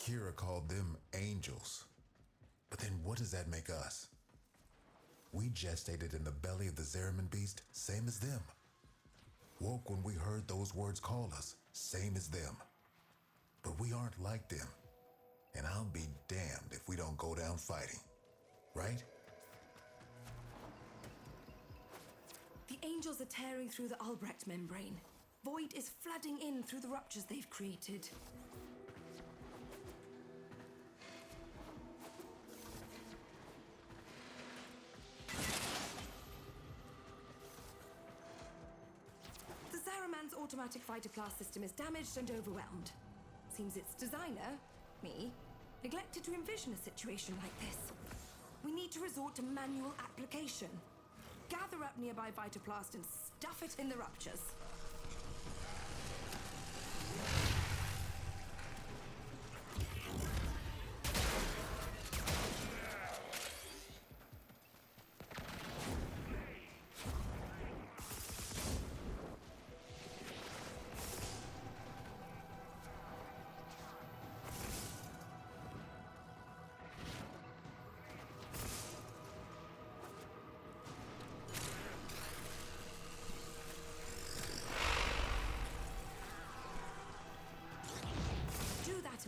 Kira called them angels. But then what does that make us? We gestated in the belly of the Zeraman beast, same as them. Woke when we heard those words call us, same as them. But we aren't like them. And I'll be damned if we don't go down fighting. Right? The angels are tearing through the Albrecht membrane. Void is flooding in through the ruptures they've created. The Zaraman's automatic fighter class system is damaged and overwhelmed. Seems its designer, me, neglected to envision a situation like this. We need to resort to manual application. Gather up nearby Vitoplast and stuff it in the ruptures.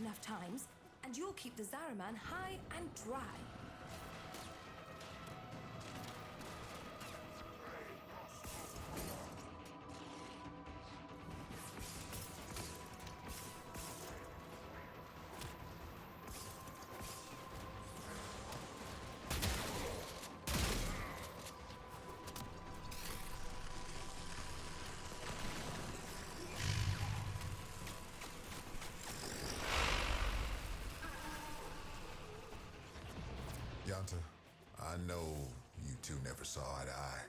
Enough times, and you'll keep the Zaraman high and dry. Yanta, I know you two never saw eye to eye,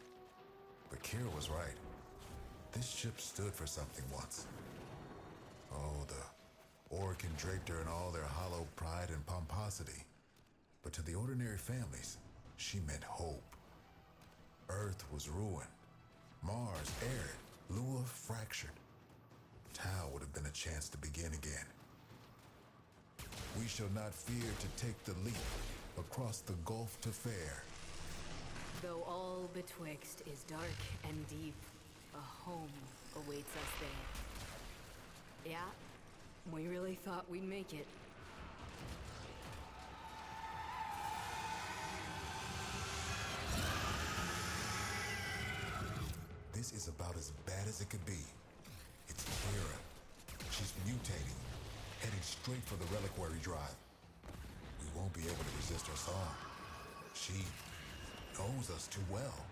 but Kira was right. This ship stood for something once. Oh, the Orokin draped her in all their hollow pride and pomposity. But to the ordinary families, she meant hope. Earth was ruined. Mars arid. Lua fractured. Tau would have been a chance to begin again. We shall not fear to take the leap across the gulf to fair. Though all betwixt is dark and deep, a home awaits us there. Yeah, we really thought we'd make it. This is about as bad as it could be. It's Kira. She's mutating, heading straight for the reliquary drive. We won't be able to resist her song. She knows us too well.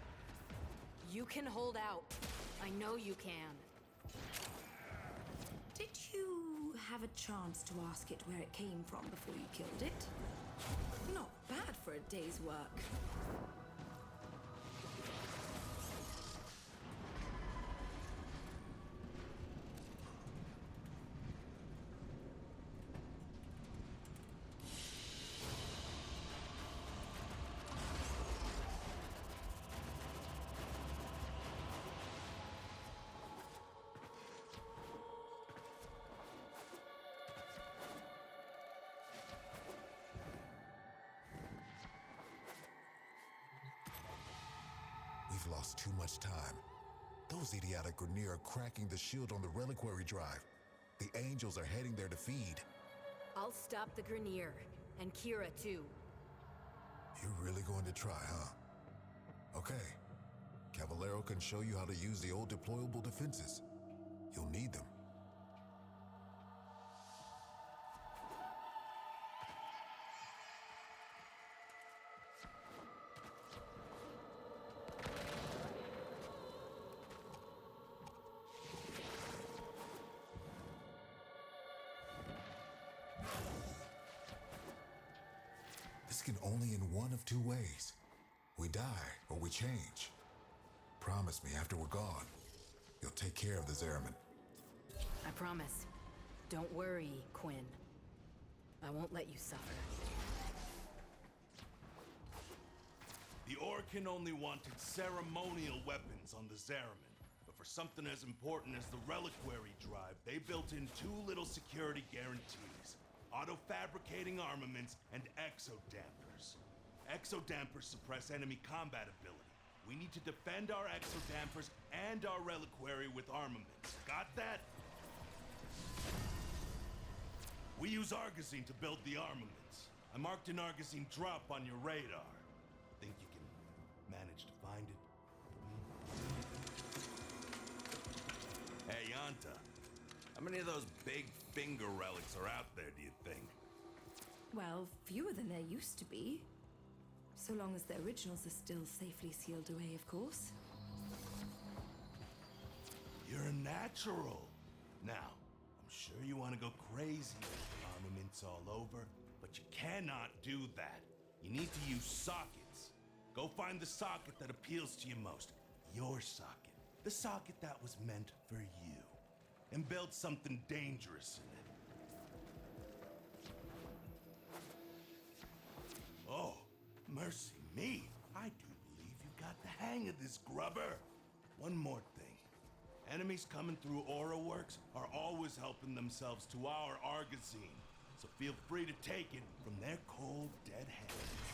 You can hold out. I know you can. Did you have a chance to ask it where it came from before you killed it? Not bad for a day's work. We've lost too much time. Those idiotic Grineer are cracking the shield on the reliquary drive. The angels are heading there to feed. I'll stop the Grineer, and Kira too. You're really going to try, huh? Okay. Caballero can show you how to use the old deployable defenses. You'll need them. This can only in one of two ways. We die or we change. Promise me after we're gone, you'll take care of the Zeraman. I promise. Don't worry, Quinn. I won't let you suffer. The Orokin only wanted ceremonial weapons on the Zeraman, but for something as important as the reliquary drive, they built in 2 little security guarantees. auto-fabricating armaments, and exodampers. Exodampers suppress enemy combat ability. We need to defend our exodampers and our reliquary with armaments. Got that? We use Argosine to build the armaments. I marked an Argosine drop on your radar. Think you can manage to find it? Hey, Yanta. How many of those big finger relics are out there, do you think? Well, fewer than there used to be. So long as the originals are still safely sealed away, of course. You're a natural. Now, I'm sure you want to go crazy with armaments all over, but you cannot do that. You need to use sockets. Go find the socket that appeals to you most. Your socket. The socket that was meant for you. And build something dangerous in it. Oh, mercy me. I do believe you got the hang of this, grubber. One more thing. Enemies coming through Aura Works are always helping themselves to our Argosine. So feel free to take it from their cold, dead hands.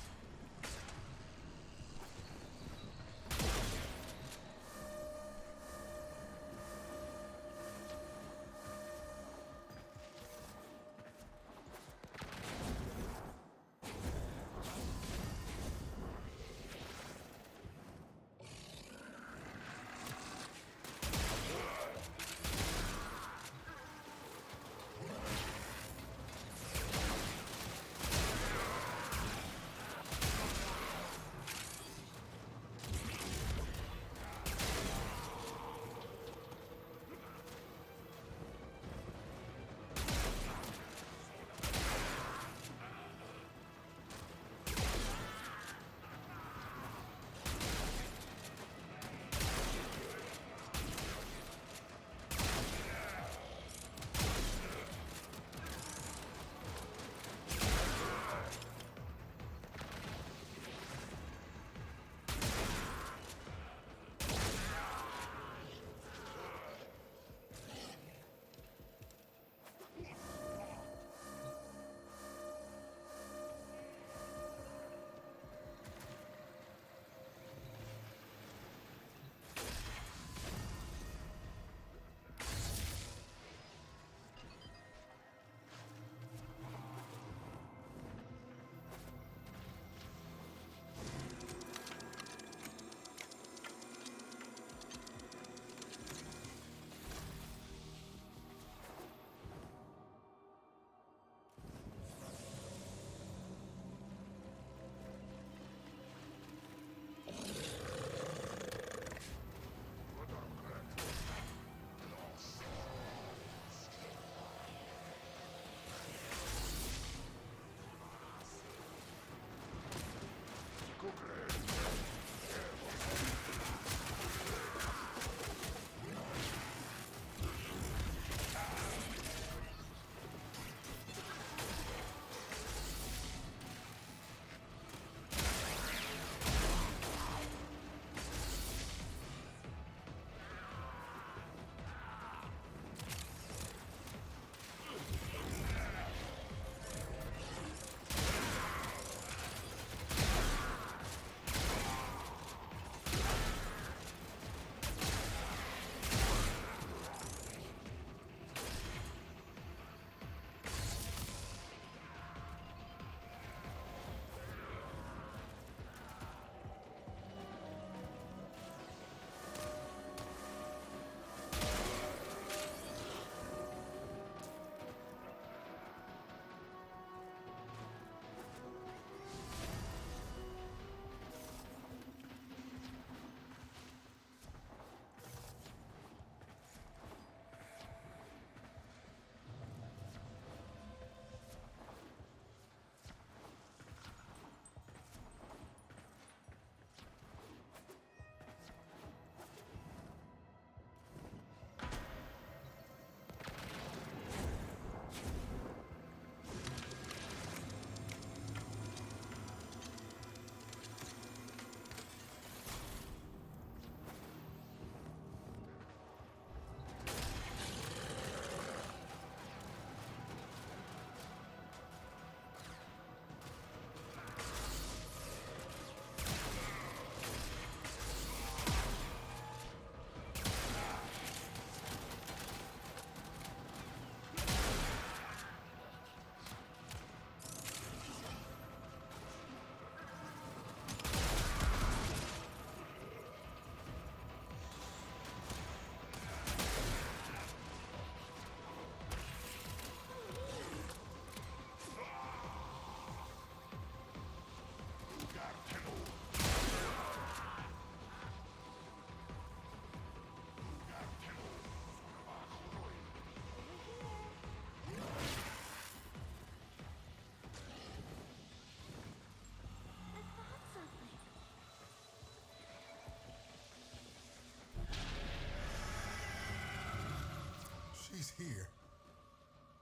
She's here.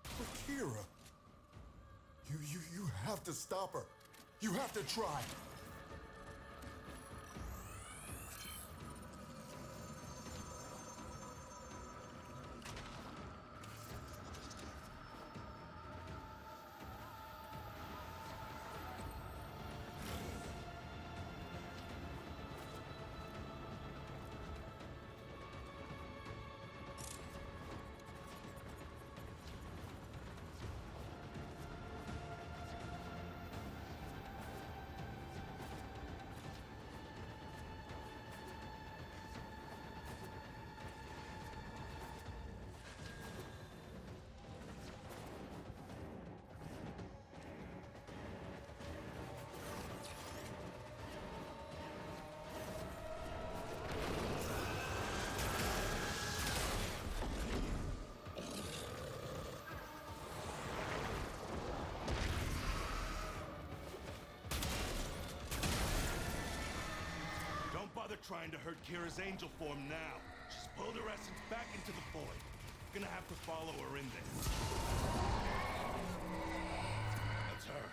But Kira, you have to stop her. You have to try. Trying to hurt Kira's angel form now. She's pulled her essence back into the void. Gonna have to follow her in this. That's her.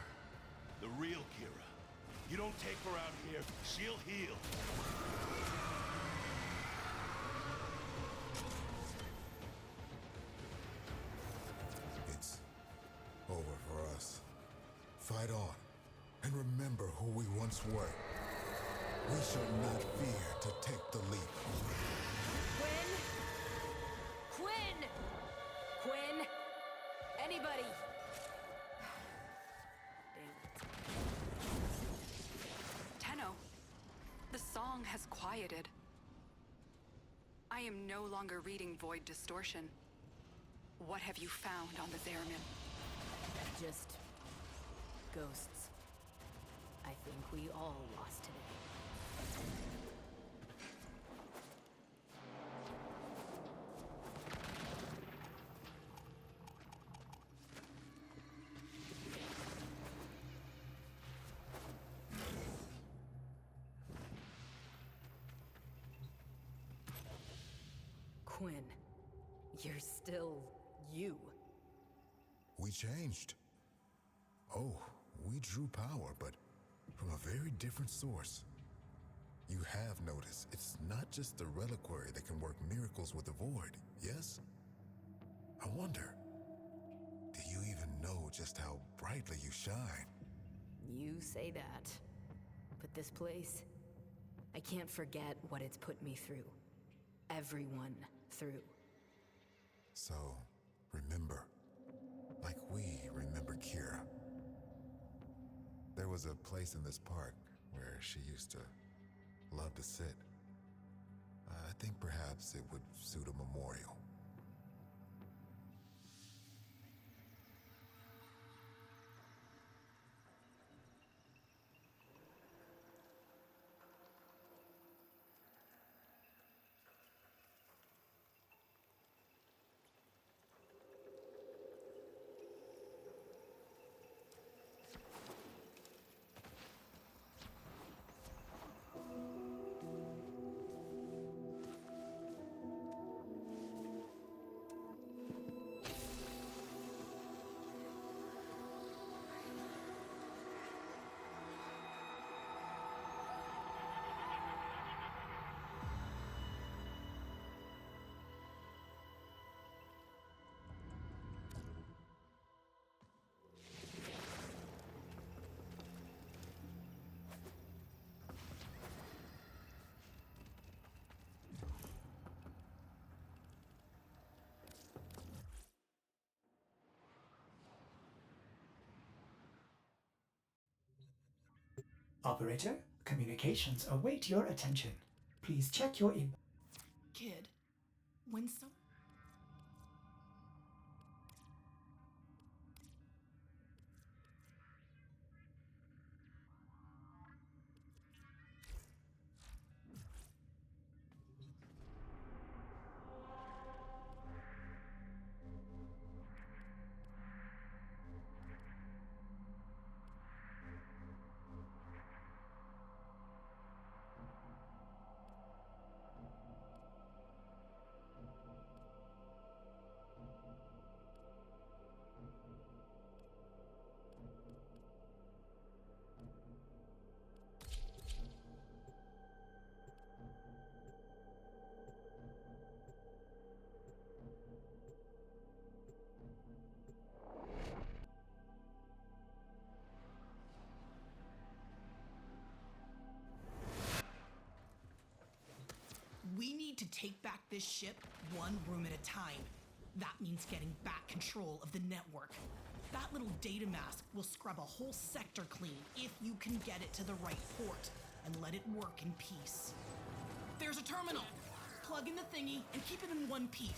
The real Kira. You don't take her out here, she'll heal. It's over for us. Fight on. And remember who we once were. We shall not fear to take the leap. Quinn? Quinn! Quinn? Anybody? Dang it. Tenno, the song has quieted. I am no longer reading Void Distortion. What have you found on the Zariman? Just ghosts. I think we all lost today. Quinn, you're still you. We changed. Oh, we drew power, but from a very different source. You have noticed, it's not just the reliquary that can work miracles with the void, yes? I wonder, do you even know just how brightly you shine? You say that. But this place, I can't forget what it's put me through. Everyone through. So, remember, like we remember Kira. There was a place in this park where she used to love to sit. I think perhaps it would suit a memorial. Operator, communications await your attention. Please check your in. Kid, when some... take back this ship one room at a time. That means getting back control of the network. That little data mask will scrub a whole sector clean if you can get it to the right port and let it work in peace. There's a terminal. Plug in the thingy and keep it in one piece.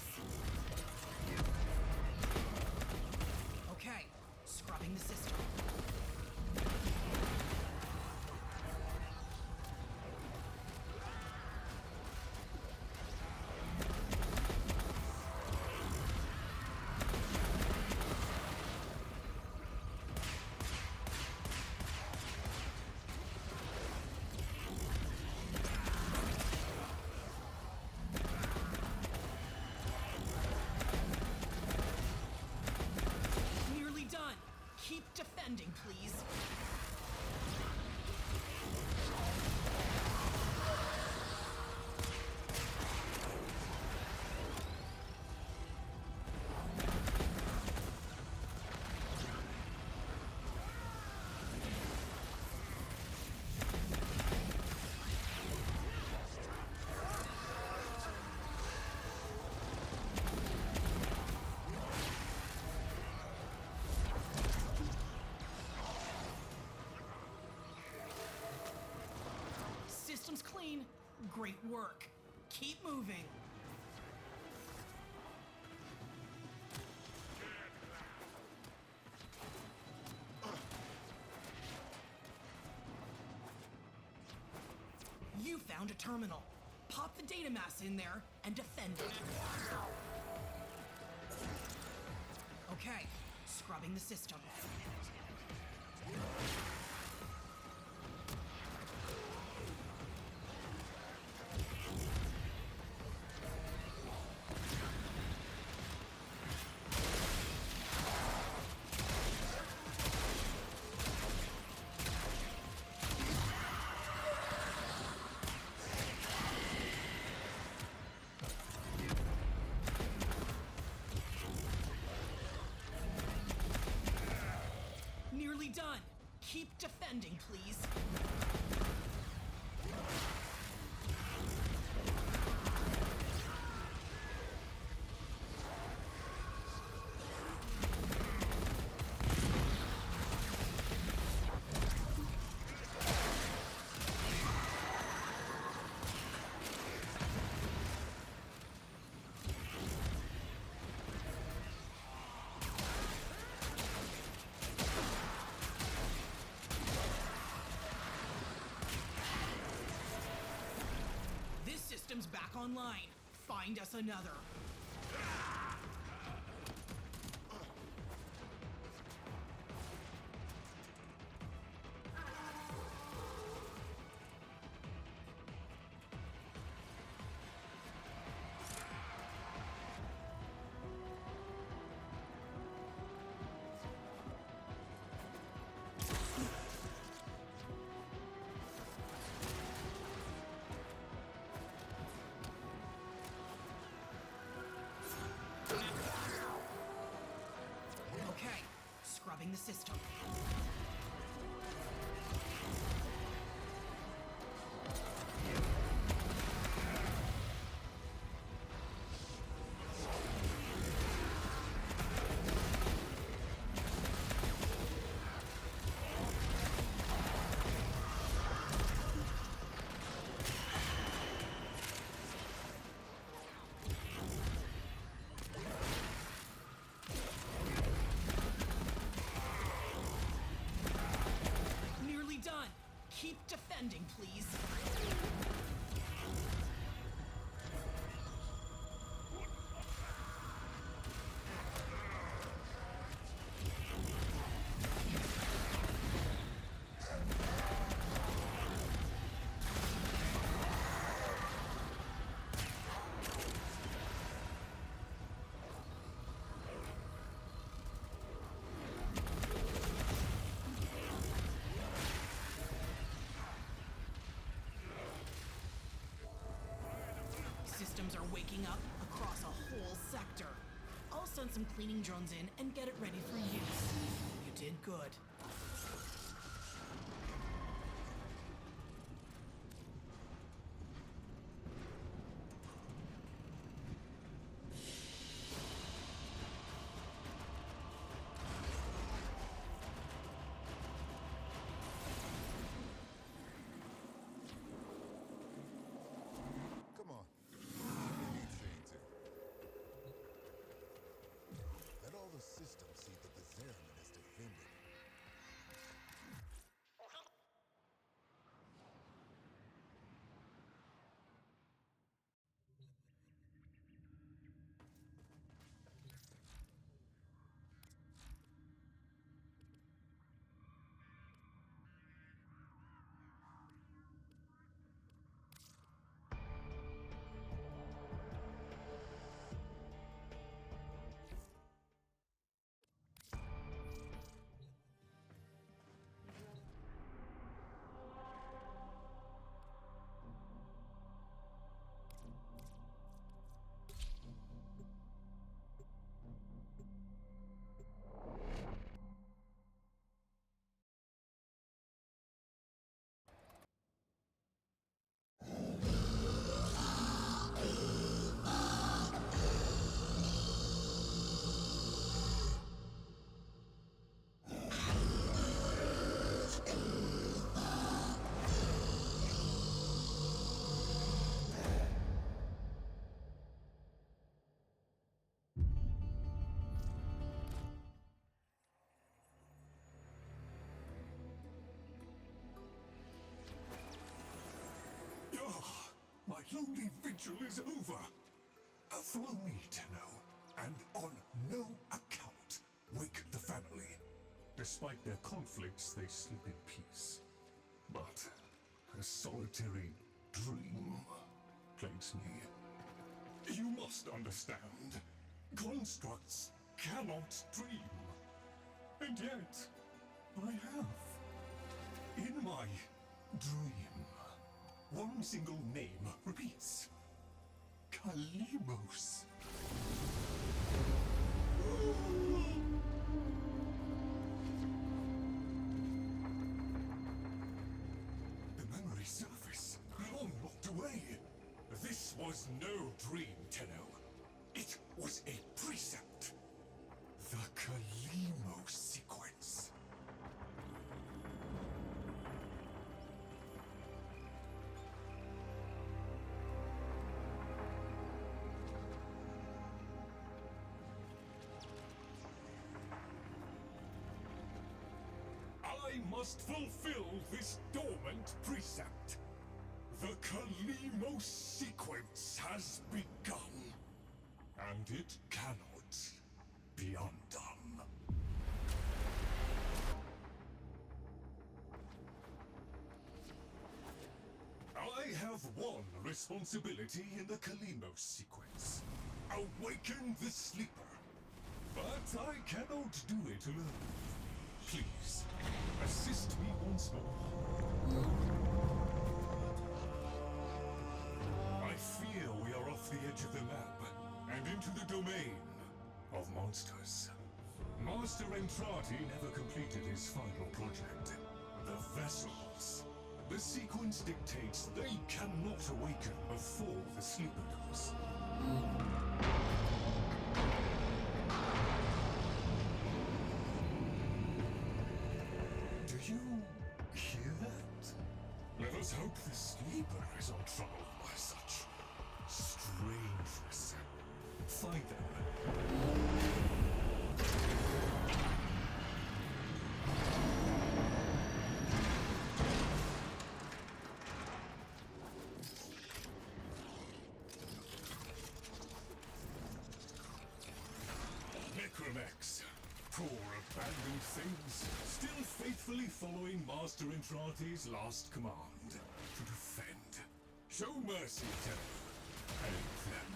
Okay, scrubbing the system. Nearly done. Keep defending, please. Systems clean. Great work. Keep moving. You found a terminal. Pop the data mass in there and defend it. Okay, scrubbing the system. Nearly done. Keep defending, please. This system's back online. Find us another. Okay, scrubbing the system. Nearly done. Keep defending, please. Systems are waking up across a whole sector. I'll send some cleaning drones in and get it ready for use. You did good. vigil is over. Follow me, Tenno, and on no account wake the family. Despite their conflicts, they sleep in peace. But a solitary dream plagues me. You must understand, constructs cannot dream. And yet, I have. In my dream, one single name repeats. Kalimos. The memory surface, long locked away. This was no dream, Tenno. It was a precept. The Kalimos sequence. I must fulfill this dormant precept. The Kalimos sequence has begun, and it cannot be undone. I have one responsibility in the Kalimos sequence. Awaken the sleeper. But I cannot do it alone. Please, assist me once more. I fear we are off the edge of the map, and into the domain of monsters. Master Entrati never completed his final project, the vessels. The sequence dictates they cannot awaken before the sleeper does. Do you hear that? Let us hope the sleeper is untroubled by such strangeness. Find them. Necromex. Poor abandoned things, still faithfully following Master Entrati's last command. To defend. Show mercy, Tenno. Aid them.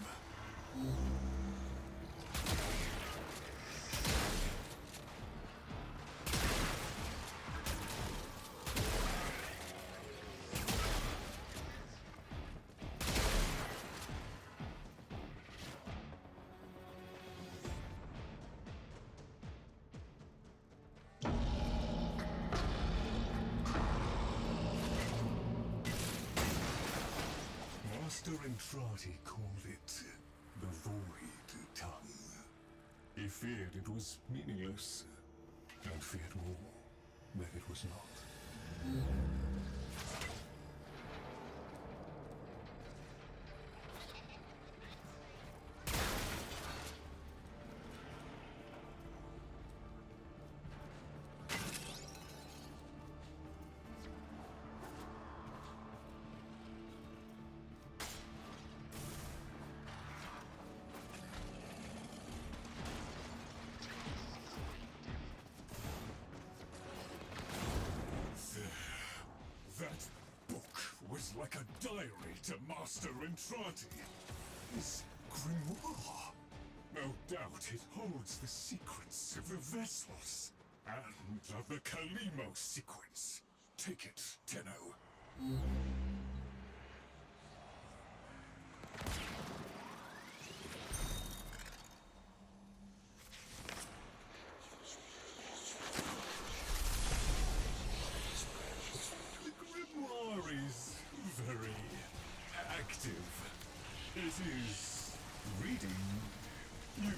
Master Entrati called it the Void Tongue. He feared it was meaningless, and feared more that it was not. That book was like a diary to Master Entrati. His grimoire. No doubt it holds the secrets of the vessels and of the Kalimos sequence. Take it, Tenno. Is very active. It is reading you.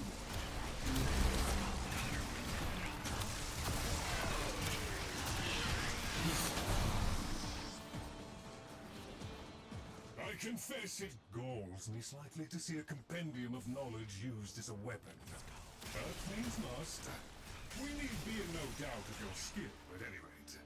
I confess it galls me slightly to see a compendium of knowledge used as a weapon. But things must. We need be in no doubt of your skill, at any rate.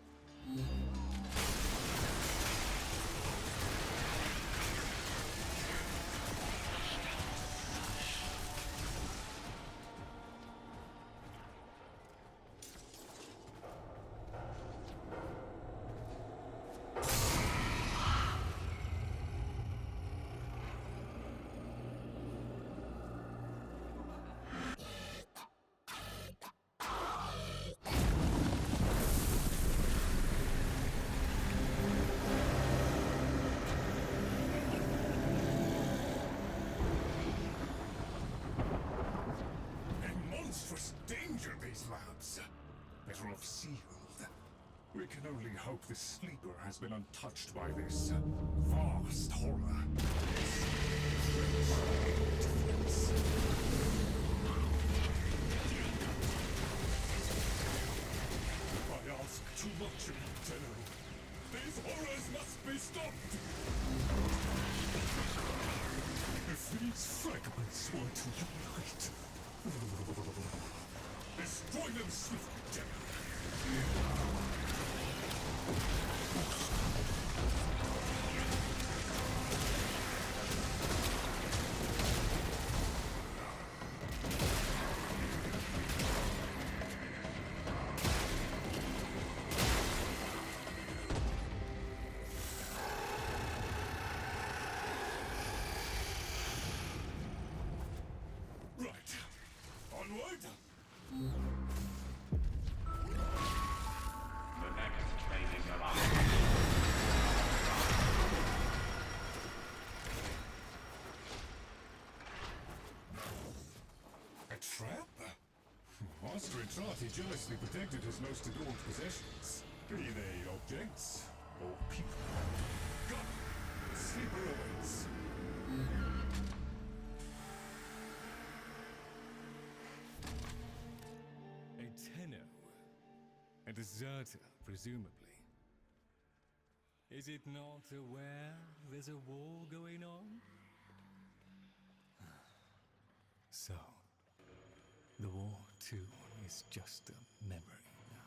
Rough sealed. We can only hope the sleeper has been untouched by this vast horror. I ask too much of you, Tenno. These horrors must be stopped! If these fragments were to unite... Destroy them swiftly, Tenno. Right. Onward! The next training arrives. A trap? Master Entrati jealously protected his most adored possessions, be they objects or people. Go! Sleeper awaits. A Tenno. A deserter, presumably. Is it not aware there's a war going on? So, the war too is just a memory now.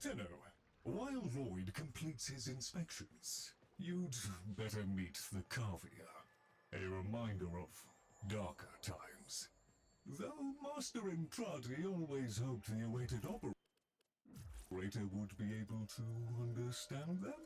Tenno, while Lloyd completes his inspections, you'd better meet the Carvier, a reminder of darker times. Though Master Entrati always hoped the awaited operator would be able to understand them.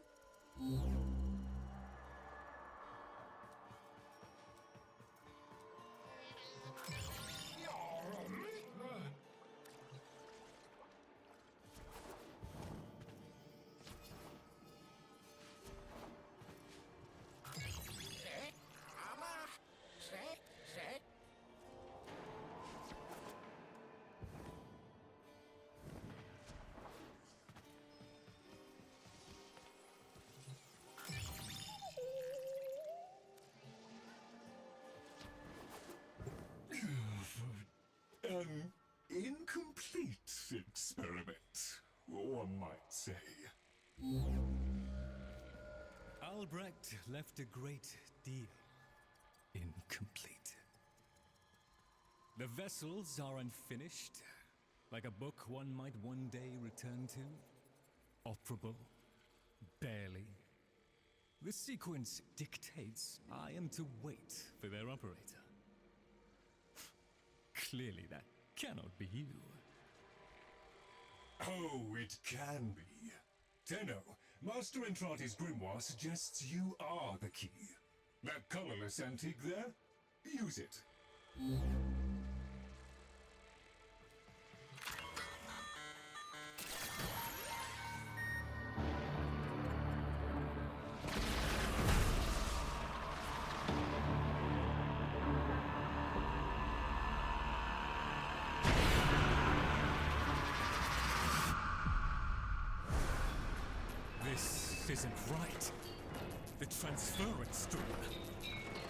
An incomplete experiment, one might say. Albrecht left a great deal incomplete. The vessels are unfinished, like a book one might one day return to. Operable, barely. The sequence dictates I am to wait for their operator. Clearly that cannot be you. Oh, it can be. Tenno, Master Entrati's grimoire suggests you are the key. That colorless antique there? Use it. This isn't right. The transference stream.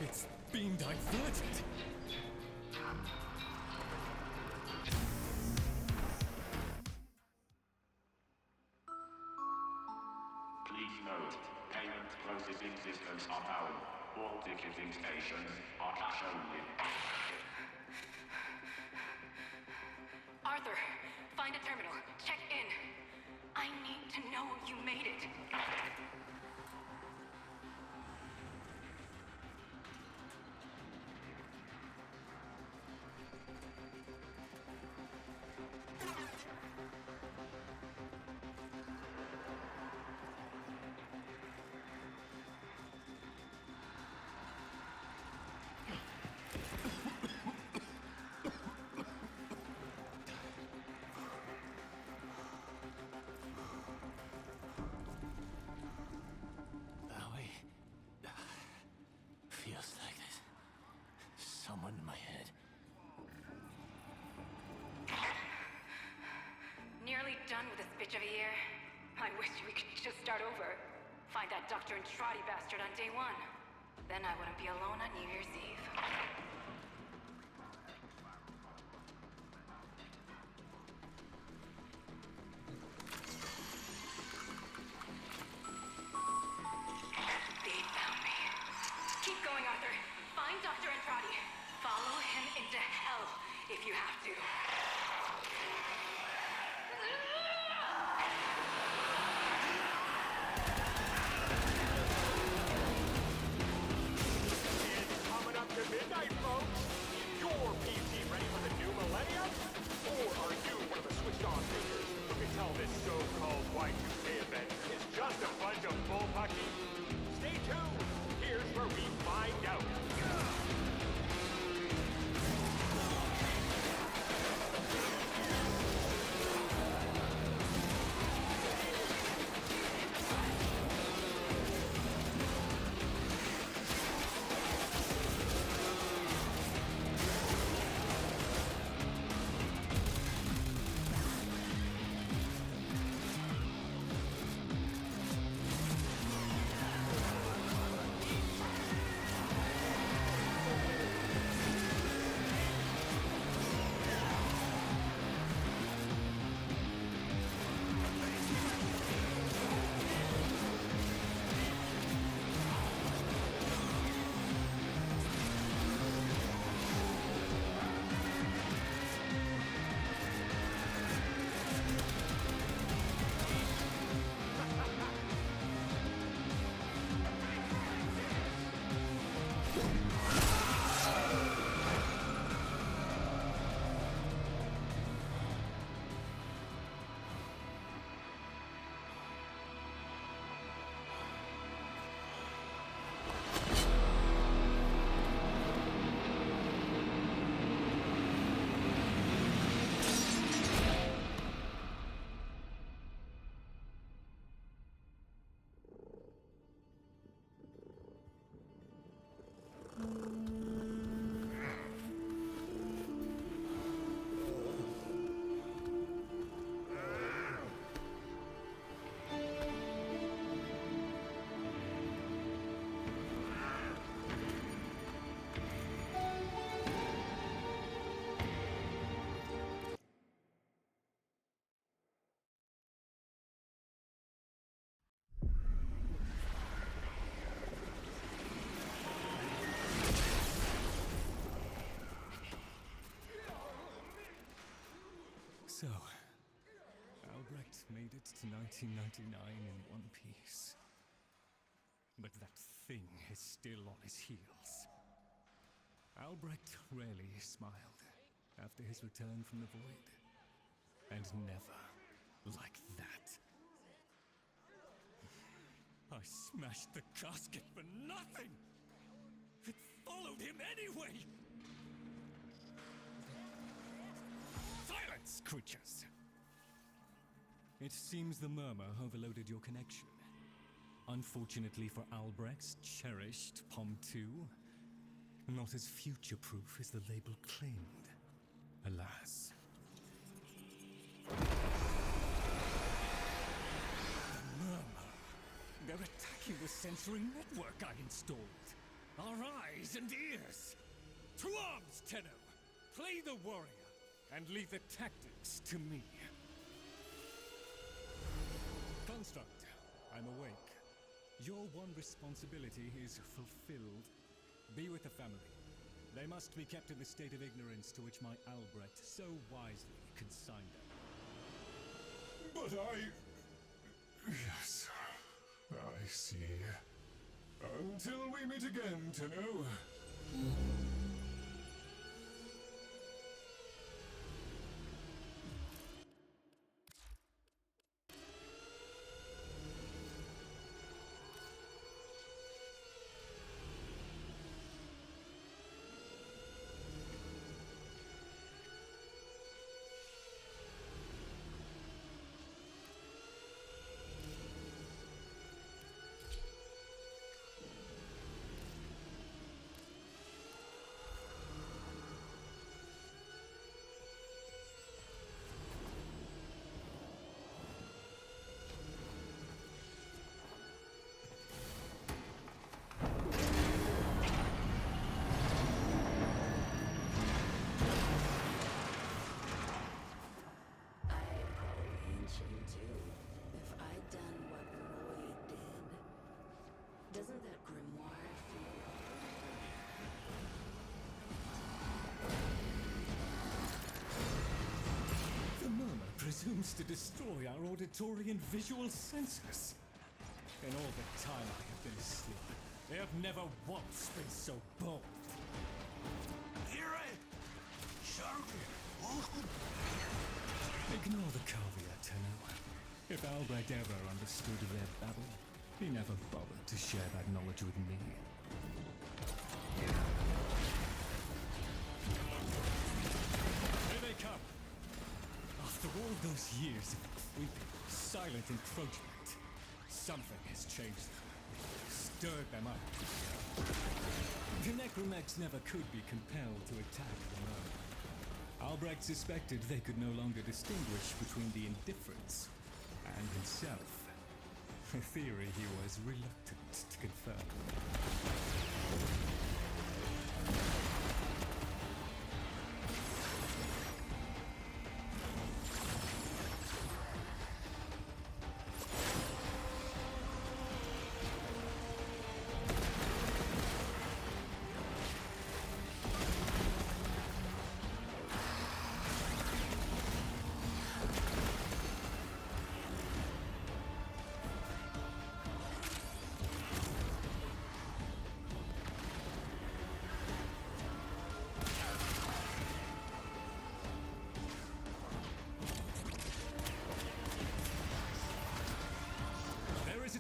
It's being diverted. Please note, payment processing systems are down. All ticketing stations are cash only. we could just start over. Find that Dr. Entrati bastard on day one. Then I wouldn't be alone on New Year's Eve. They found me. Keep going, Arthur. Find Dr. Entrati. Follow him into hell if you have to. Coming up to midnight, folks. Is your PC ready for the new millennium? Or are you one of the switched-on figures who can tell this so-called Y2K event is just a bunch of bullpucky? Stay tuned. Here's where we find out. So, Albrecht made it to 1999 in one piece. But that thing is still on his heels. Albrecht rarely smiled after his return from the void. And never like that. I smashed the casket for nothing! It followed him anyway! Silence, creatures! It seems the murmur overloaded your connection. Unfortunately for Albrecht's cherished POM 2, not as future-proof as the label claimed. Alas. The murmur. They're attacking the sensory network I installed. Our eyes and ears. To arms, Tenno! Play the warrior, and leave the tactics to me. Construct, I'm awake. Your one responsibility is fulfilled. Be with the family. They must be kept in the state of ignorance to which my Albrecht so wisely consigned them. But Yes, I see. Until we meet again, Tenno. presumes to destroy our auditory and visual senses. In all the time I have been asleep, they have never once been so bold. Ignore the caveat, Tenno. If Albrecht ever understood their babble, he never bothered to share that knowledge with me. Here they come! After all those years of creeping, silent encroachment, something has changed them, stirred them up. The necromechs never could be compelled to attack alone. Albrecht suspected they could no longer distinguish between the indifferents and himself. A theory he was reluctant to confirm.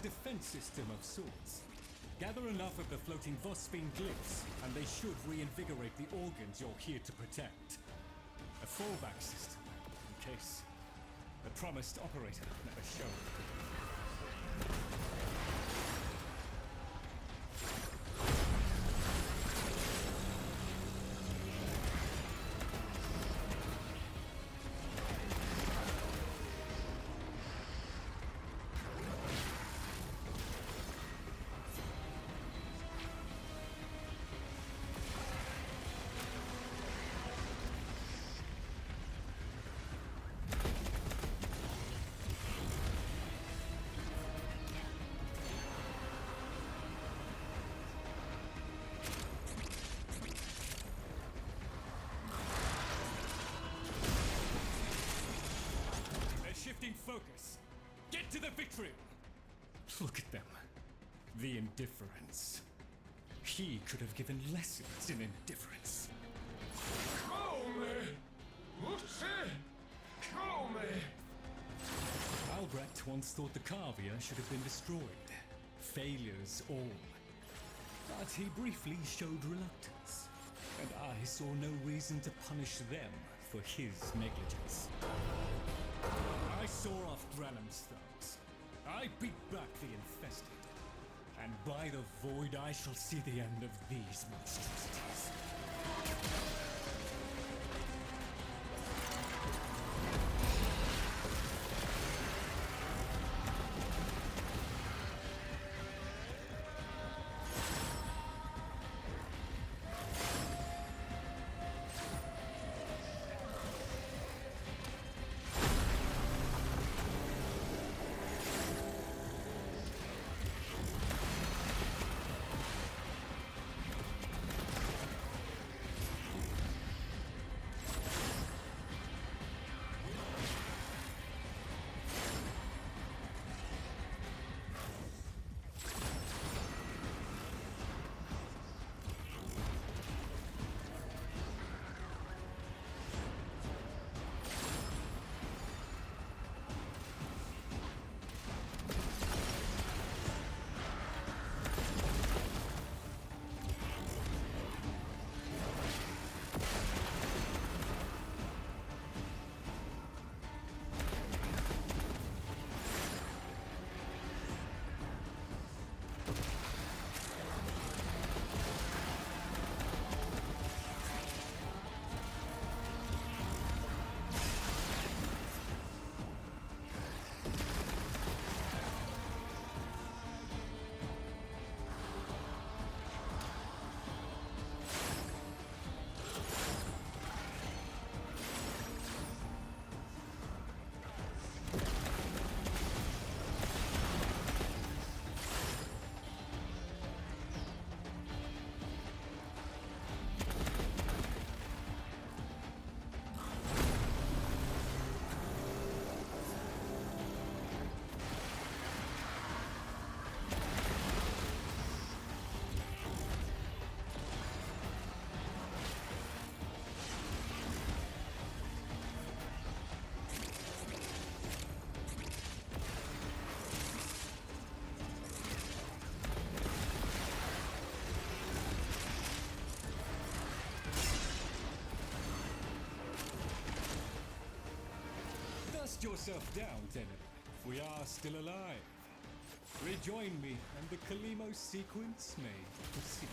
Defense system of sorts. Gather enough of the floating Warframe glyphs, and they should reinvigorate the organs you're here to protect. A fallback system, in case the promised operator never showed. Shifting focus. Get to the victory! Look at them. The indifference. He could have given lessons in indifference. Albrecht once thought the Carvia should have been destroyed. Failures all. But he briefly showed reluctance, and I saw no reason to punish them for his negligence. I saw off Drannum's thugs. I beat back the infested. And by the void I shall see the end of these monstrosities. Dust yourself down, Tenno. We are still alive. Rejoin me, and the Kalimo sequence may proceed.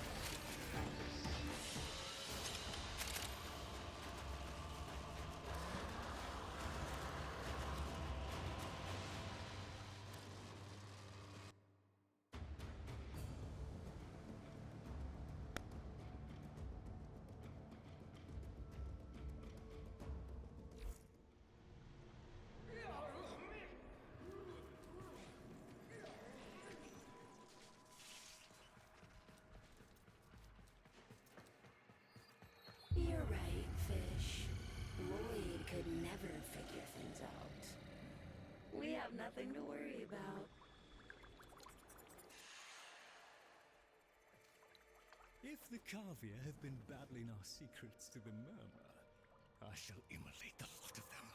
You're right, Fish. Lloyd could never figure things out. We have nothing to worry about. If the Kavia have been babbling our secrets to the Murmur, I shall immolate the lot of them.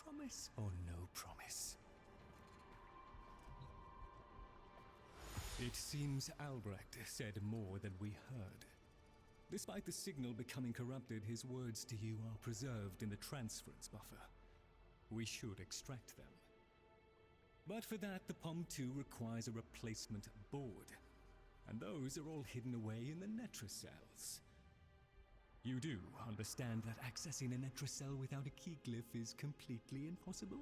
Promise or no promise? It seems Albrecht said more than we heard. Despite the signal becoming corrupted, his words to you are preserved in the transference buffer. We should extract them. But for that, the POM-2 requires a replacement board. And those are all hidden away in the Netracels. You do understand that accessing a Netracel without a key glyph is completely impossible?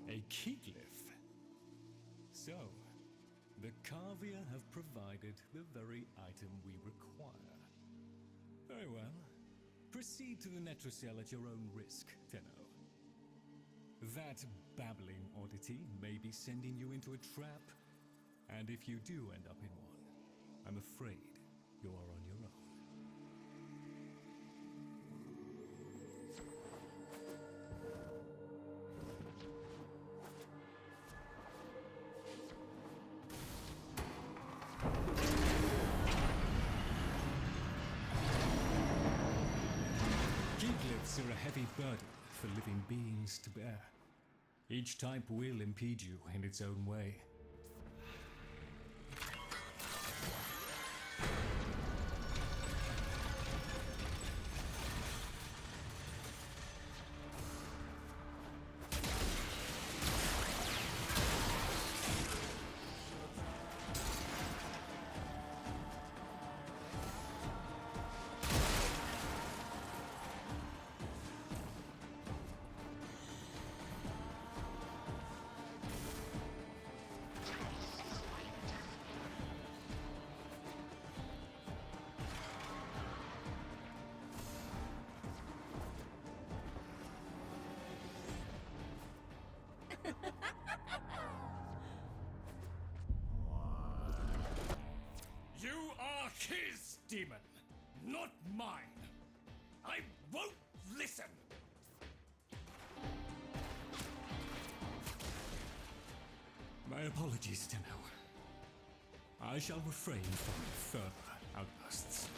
A key glyph. So, the Kavia have provided the very item we require. Very well. Proceed to the Netracel at your own risk, Tenno. That babbling oddity may be sending you into a trap, and if you do end up in one, I'm afraid you are on your own. Glyphs are a heavy burden for living beings to bear. Each type will impede you in its own way. You are his demon, not mine. I won't listen. My apologies, Tenno. I shall refrain from further outbursts.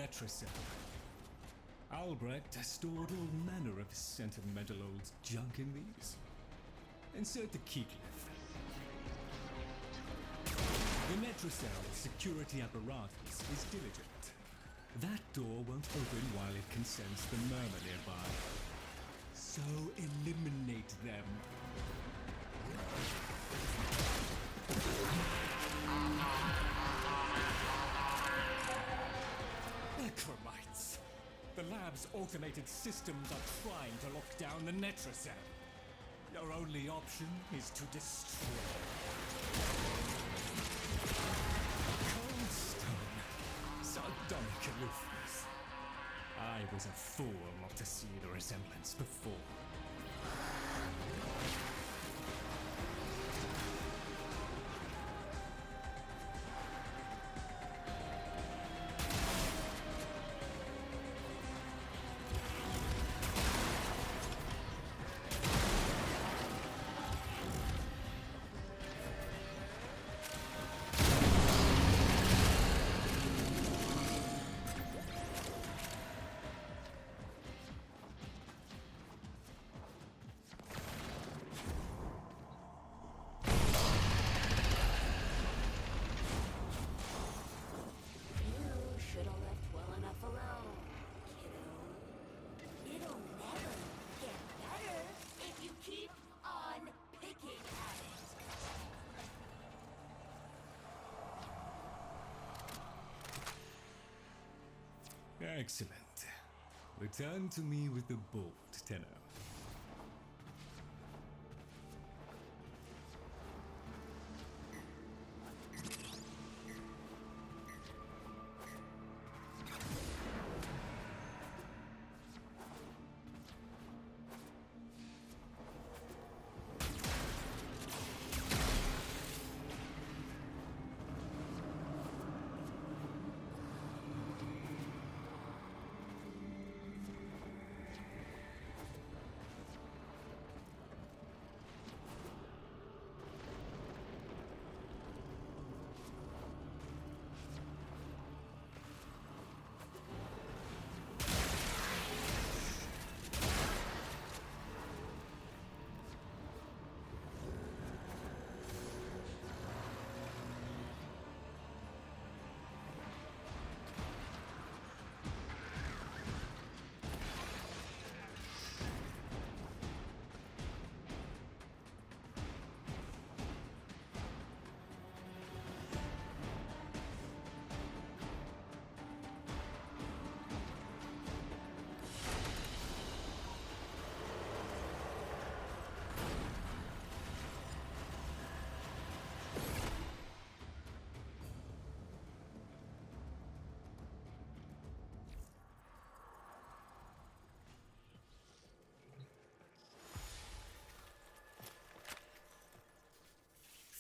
Netracell. Albrecht has stored all manner of sentimental old junk in these. Insert the keycliff. The Netracell security apparatus is diligent. That door won't open while it can sense the murmur nearby. So eliminate them. Necromites! The lab's automated systems are trying to lock down the Netracell. Your only option is to destroy. Cold stone. Sardonic aloofness. I was a fool not to see the resemblance before. You should have left well enough alone, kiddo. It'll never get better if you keep on picking at it. Excellent. Return to me with the bolt, Tenno.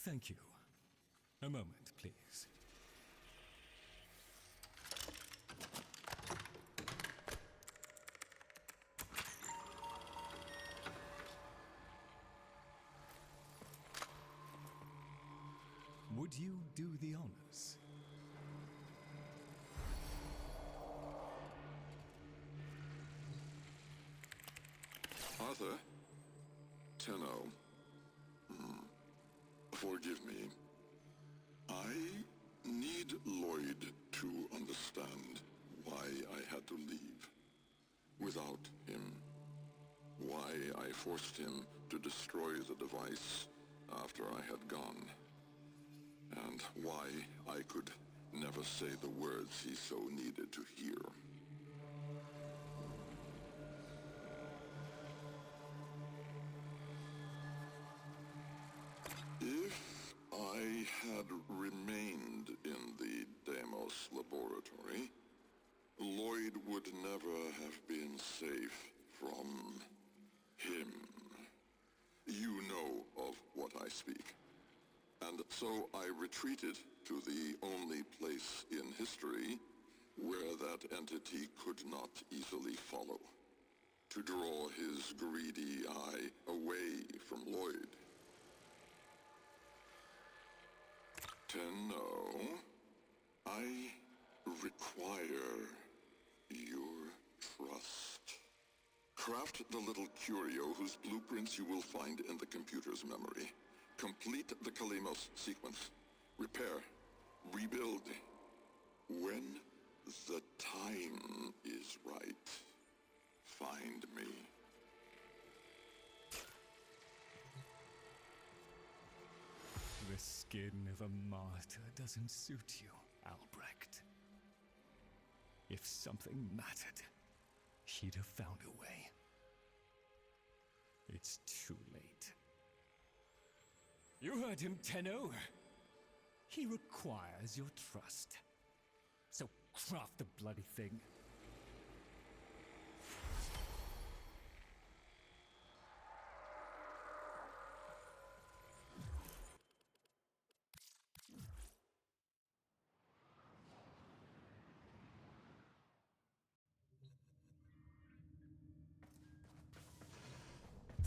Thank you. A moment, please. Would you do the honors? Arthur? Tenno. Forgive me. I need Lloyd to understand why I had to leave. Without him. Why I forced him to destroy the device after I had gone. And why I could never say the words he so needed to hear. If I had remained in the Deimos laboratory, Lloyd would never have been safe from him. You know of what I speak. And so I retreated to the only place in history where that entity could not easily follow, to draw his greedy eye away from Lloyd. Tenno, I require Craft the little curio whose blueprints you will find in the computer's memory. Complete the Kalemos sequence. Repair. Rebuild. When the time is right, find me. The skin of a martyr doesn't suit you, Albrecht. If something mattered, he'd have found a way. It's too late. You heard him, Tenno. He requires your trust. So craft the bloody thing.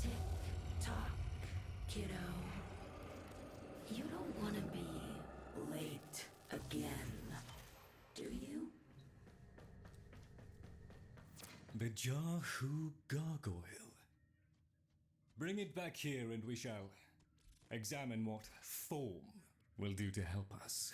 Tick-tock, kiddo. You don't want to be late again, do you? The Jahu Gargoyle. Bring it back here and we shall examine what form will do to help us.